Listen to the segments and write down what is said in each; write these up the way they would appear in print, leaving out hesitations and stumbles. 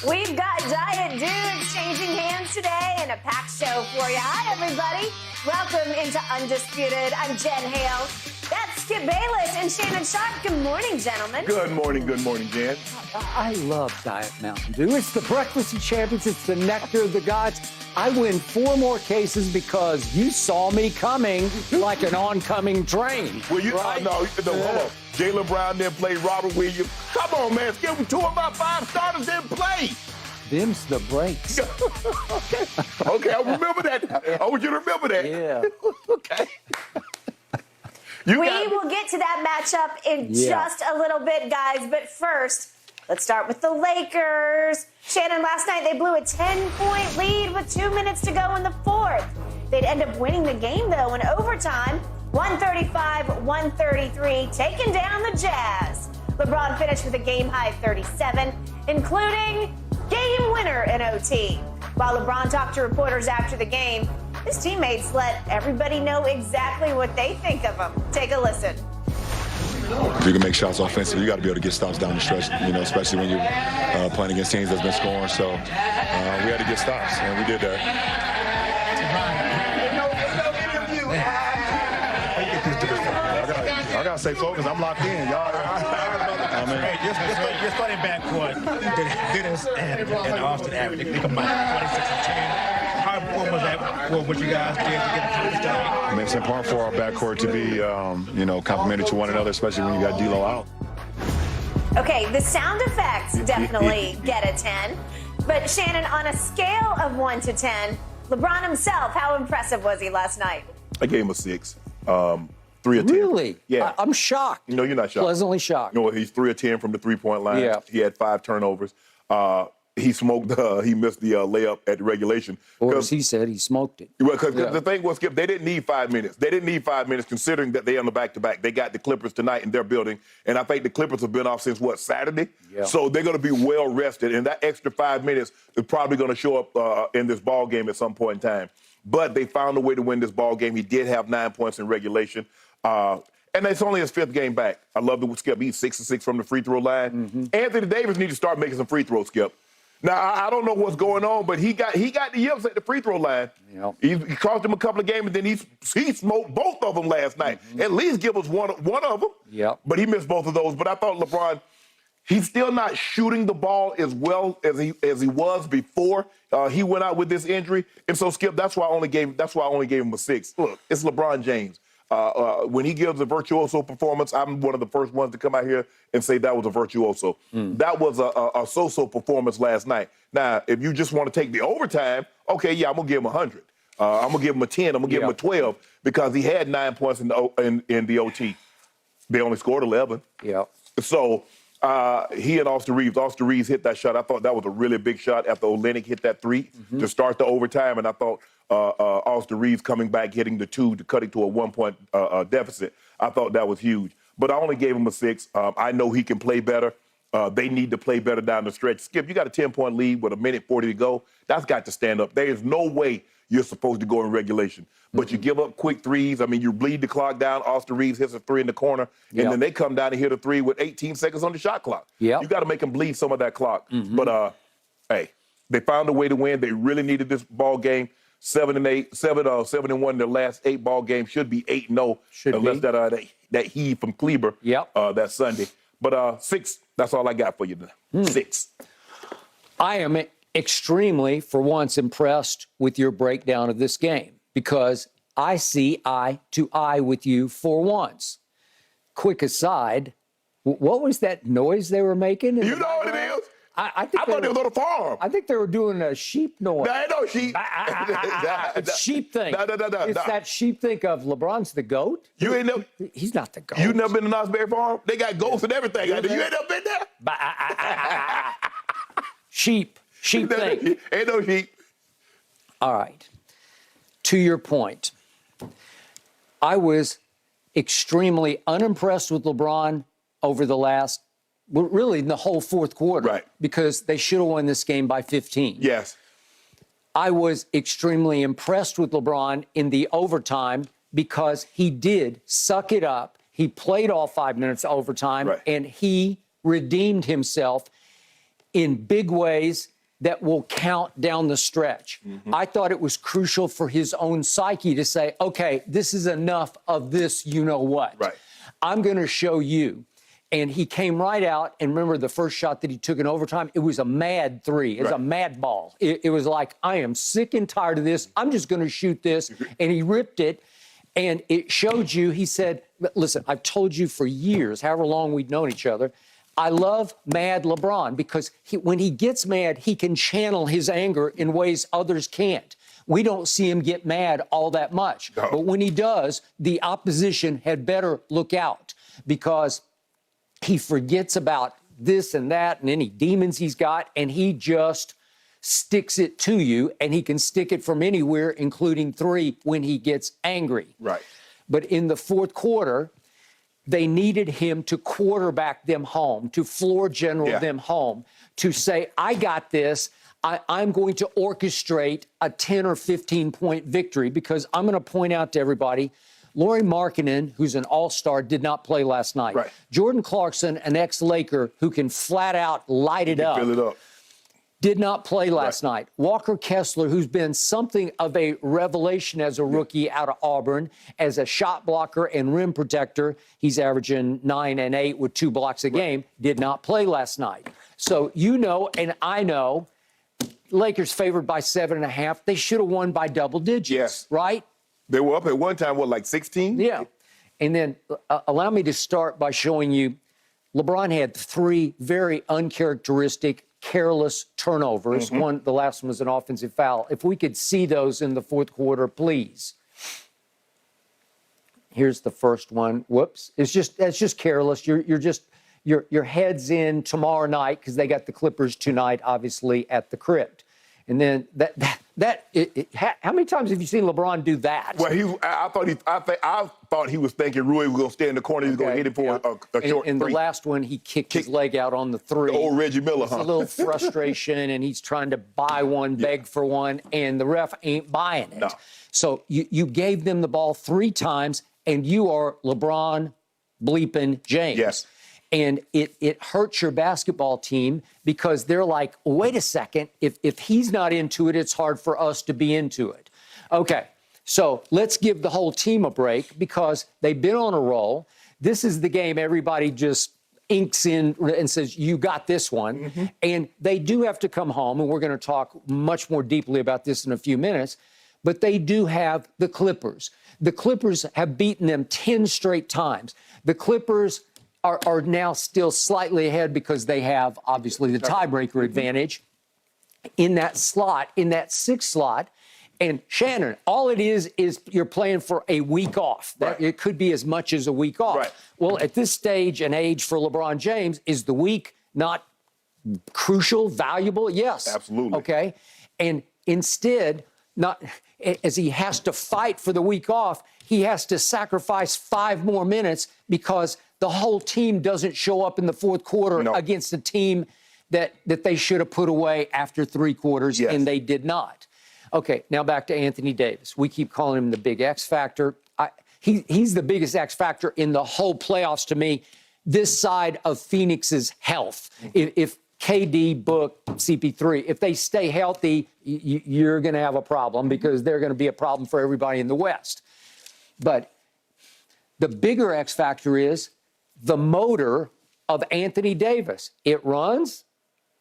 We've got Diet Dudes changing hands today and a packed show for you. Hi, everybody. Welcome into Undisputed. I'm Jen Hale. That's Skip Bayless and Shannon Sharp. Good morning, gentlemen. Good morning, Jen. I love Diet Mountain Dew. It's the breakfast of champions. It's the nectar of the gods. I win 4 more cases because you saw me coming like an oncoming train. Well, right? no, hold on. Jaylen Brown didn't play. Robert Williams. Come on, man. Skip, 2 of my 5 starters didn't play. Them's the breaks. Okay, I remember that. I want you to remember that. Yeah. Okay. We will get to that matchup in just a little bit, guys. But first, let's start with the Lakers. Shannon, last night they blew a 10-point lead with 2 minutes to go in the fourth. They'd end up winning the game, though, in overtime, 135-133, taking down the Jazz. LeBron finished with a game-high 37, including game winner in OT. While LeBron talked to reporters after the game, his teammates let everybody know exactly what they think of him. Take a listen. If you can make shots offensively, you got to be able to get stops down the stretch, especially when you're playing against teams that's been scoring. So we had to get stops, and we did that. I got to stay focused. I'm locked in, y'all. Your starting backcourt, Dennis and Austin average, they combined 26 and 10. How important was that for what you guys did to get accomplished tonight? I mean, it's important for our backcourt to be, complementary to one another, especially when you got D'Lo out. Okay, the sound effects definitely get a 10. But Shannon, on a scale of 1 to 10, LeBron himself, how impressive was he last night? I gave him a 6. 3 of 10. Really? Yeah. I'm shocked. No, you're not shocked. Pleasantly shocked. He's 3 of 10 from the three-point line. Yeah. He had 5 turnovers. He missed the layup at the regulation. Or as he said, he smoked it. Well, because the thing was, Skip, they didn't need 5 minutes. They didn't need 5 minutes considering that they're on the back-to-back. They got the Clippers tonight in their building, and I think the Clippers have been off since, Saturday? Yeah. So they're going to be well-rested, and that extra 5 minutes is probably going to show up in this ball game at some point in time. But they found a way to win this ball game. He did have 9 points in regulation. And it's only his 5th game back. I love the Skip. He's 6 of 6 from the free throw line. Mm-hmm. Anthony Davis needs to start making some free throws, Skip. Now, I don't know what's going on, but he got the yips at the free throw line. Yep. He cost him a couple of games, and then he smoked both of them last night. Mm-hmm. At least give us one of them. Yep. But he missed both of those. But I thought LeBron, he's still not shooting the ball as well as he was before he went out with this injury. And so, Skip, that's why I only gave him a 6. Look, it's LeBron James. When he gives a virtuoso performance, I'm one of the first ones to come out here and say that was a virtuoso. That was a so-so performance last night. Now, if you just want to take the overtime, okay, yeah, I'm going to give him 100. I'm going to give him a 10. I'm going to give him a 12 because he had 9 points in the OT. They only scored 11. Yeah. So he and Austin Reeves hit that shot. I thought that was a really big shot after Olynyk hit that 3 to start the overtime, and I thought Austin Reeves coming back, hitting the 2 to cut it to a 1-point deficit. I thought that was huge. But I only gave him a 6. I know he can play better. They need to play better down the stretch. Skip, you got a 10-point lead with 1:40 to go. That's got to stand up. There is no way you're supposed to go in regulation. But you give up quick threes. I mean, you bleed the clock down. Austin Reeves hits a 3 in the corner, and then they come down and hit a 3 with 18 seconds on the shot clock. Yep. You got to make them bleed some of that clock. But, hey, they found a way to win. They really needed this ball game. 7-8, 7-1 in their last 8 ball games. Should be 8-0 unless that heave from Kleber that Sunday. But 6, that's all I got for you today. 6. I am extremely, for once, impressed with your breakdown of this game because I see eye to eye with you for once. Quick aside, what was that noise they were making? You know what it is? I thought they was on a farm. I think they were doing a sheep noise. There ain't no sheep. It's sheep thing. No. It's that sheep thing of LeBron's the GOAT. You ain't never. He's not the GOAT. You never been to Knott's Farm? They got goats and everything. You ain't never been there? Sheep thing. Ain't no sheep. All right. To your point, I was extremely unimpressed with LeBron over the last, well, really in the whole fourth quarter. Right. Because they should have won this game by 15. Yes. I was extremely impressed with LeBron in the overtime because he did suck it up. He played all 5 minutes of overtime, right, and he redeemed himself in big ways that will count down the stretch. I thought it was crucial for his own psyche to say, okay, this is enough of this, you know what. Right. I'm going to show you. And he came right out, and remember the first shot that he took in overtime? It was a mad three. It was a mad ball. It was like, I am sick and tired of this. I'm just going to shoot this. And he ripped it, and it showed you, he said, listen, I've told you for years, however long we've known each other, I love mad LeBron because when he gets mad, he can channel his anger in ways others can't. We don't see him get mad all that much. No. But when he does, the opposition had better look out because he forgets about this and that and any demons he's got, and he just sticks it to you, and he can stick it from anywhere, including three, when he gets angry. Right. But in the fourth quarter, they needed him to quarterback them home, to floor general them home, to say, I got this. I'm going to orchestrate a 10 or 15-point victory because I'm going to point out to everybody, Lauri Markkanen, who's an all-star, did not play last night. Right. Jordan Clarkson, an ex-Laker who can flat out light it up, fill it up, did not play last night. Walker Kessler, who's been something of a revelation as a rookie out of Auburn, as a shot blocker and rim protector, he's averaging 9 and 8 with 2 blocks a game, did not play last night. So you know, and I know, Lakers favored by 7.5. They should have won by double digits, right? They were up at one time, what, like 16? Yeah. And then allow me to start by showing you LeBron had 3 very uncharacteristic, careless turnovers. The last one was an offensive foul. If we could see those in the fourth quarter, please. Here's the first one. Whoops. That's just careless. Your head's in tomorrow night because they got the Clippers tonight, obviously, at the Crypt. And then how many times have you seen LeBron do that? Well, I thought he was thinking Rui was going to stay in the corner. He was going to hit it for a short and three. The last one, he kicked his leg out on the 3. The old Reggie Miller, It's a little frustration, and he's trying to buy one, beg for one, and the ref ain't buying it. No. So you gave them the ball 3 times, and you are LeBron bleeping James. Yes. And it hurts your basketball team because they're like, wait a second, if he's not into it, it's hard for us to be into it. Okay, so let's give the whole team a break because they've been on a roll. This is the game everybody just inks in and says, you got this one. And they do have to come home, and we're going to talk much more deeply about this in a few minutes, but they do have the Clippers. The Clippers have beaten them 10 straight times. The Clippers are now still slightly ahead because they have, obviously, the tiebreaker advantage in that slot, in that 6th slot. And Shannon, all it is you're playing for a week off. It could be as much as a week off. Right. Well, at this stage and age for LeBron James, is the week not crucial, valuable? Yes. Absolutely. Okay. And instead, not as he has to fight for the week off, he has to sacrifice 5 more minutes because the whole team doesn't show up in the fourth quarter against a team that they should have put away after 3 quarters, and they did not. Okay, now back to Anthony Davis. We keep calling him the big X factor. He's the biggest X factor in the whole playoffs to me, this side of Phoenix's health. If KD, Book, CP3, if they stay healthy, you're going to have a problem because they're going to be a problem for everybody in the West. But the bigger X factor is the motor of Anthony Davis. It runs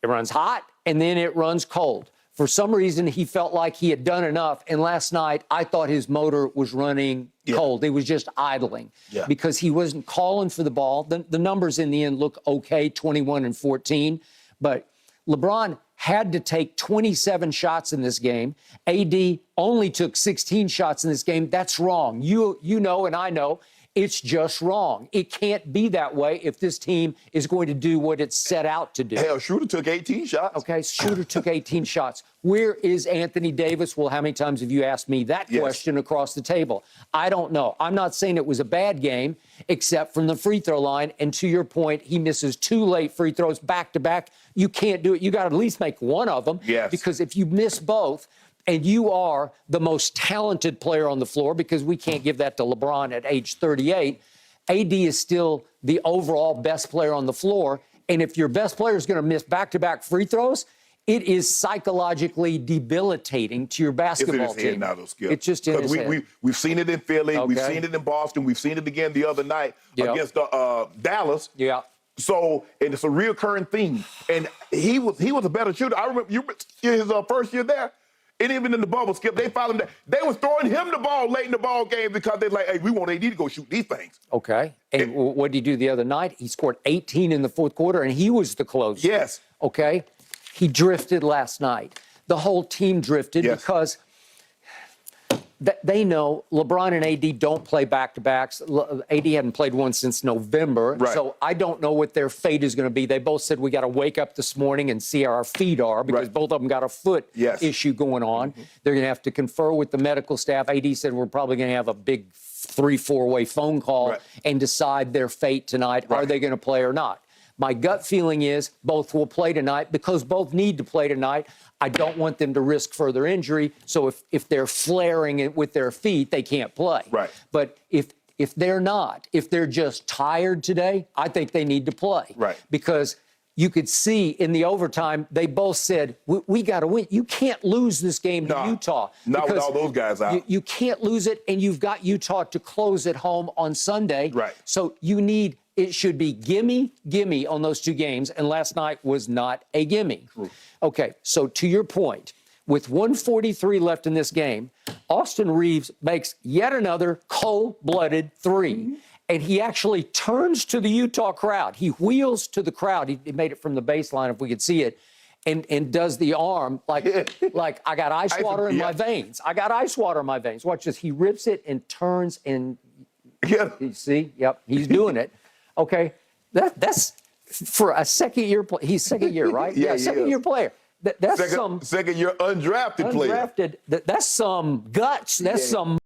hot, and then it runs cold. For some reason, he felt like he had done enough, and last night, I thought his motor was running cold. It was just idling because he wasn't calling for the ball. The numbers in the end look okay, 21 and 14, but LeBron had to take 27 shots in this game. AD only took 16 shots in this game. That's wrong. You know and I know. It's just wrong. It can't be that way if this team is going to do what it's set out to do. Hell, Schroeder took 18 shots. Okay, Schroeder took 18 shots. Where is Anthony Davis? Well, how many times have you asked me that question across the table? I don't know. I'm not saying it was a bad game, except from the free throw line. And to your point, he misses 2 late free throws back to back. You can't do it. You got to at least make one of them. Yes. Because if you miss both, and you are the most talented player on the floor, because we can't give that to LeBron at age 38, AD is still the overall best player on the floor. And if your best player is going to miss back-to-back free throws, it is psychologically debilitating to your basketball it's in his team. head now, though, Skip. It's just in his head. We've seen it in Philly. We've Okay. seen it in Boston. We've seen it again the other night against Dallas. Yeah. So, and it's a reoccurring theme. And he was a better shooter. I remember his first year there, and even in the bubble, Skip, they found him. They was throwing him the ball late in the ball game because they're like, hey, we want AD to go shoot these things. Okay. And what did he do the other night? He scored 18 in the fourth quarter, and he was the closer. Yes. Okay. He drifted last night. The whole team drifted because they know LeBron and AD don't play back-to-backs. AD hadn't played one since November. Right. So I don't know what their fate is going to be. They both said we got to wake up this morning and see how our feet are because both of them got a foot issue going on. They're going to have to confer with the medical staff. AD said we're probably going to have a big 3-4-way phone call and decide their fate tonight. Are they going to play or not? My gut feeling is both will play tonight because both need to play tonight. I don't want them to risk further injury. So if they're flaring it with their feet, they can't play. Right. But if they're not, if they're just tired today, I think they need to play. Right. Because you could see in the overtime, they both said, we got to win. You can't lose this game to Utah. Not with all those guys out. You can't lose it, and you've got Utah to close at home on Sunday. Right. So it should be gimme on those two games, and last night was not a gimme. True. Okay, so to your point, with 1:43 left in this game, Austin Reeves makes yet another cold-blooded three. And he actually turns to the Utah crowd. He wheels to the crowd. He made it from the baseline, if we could see it, and does the arm like I got ice water in my veins. I got ice water in my veins. Watch this. He rips it and turns and you see? Yep, he's doing it. Okay, that's for a second-year player. He's second-year, right? Yeah, second-year player. That's second year undrafted player. That's some guts. That's some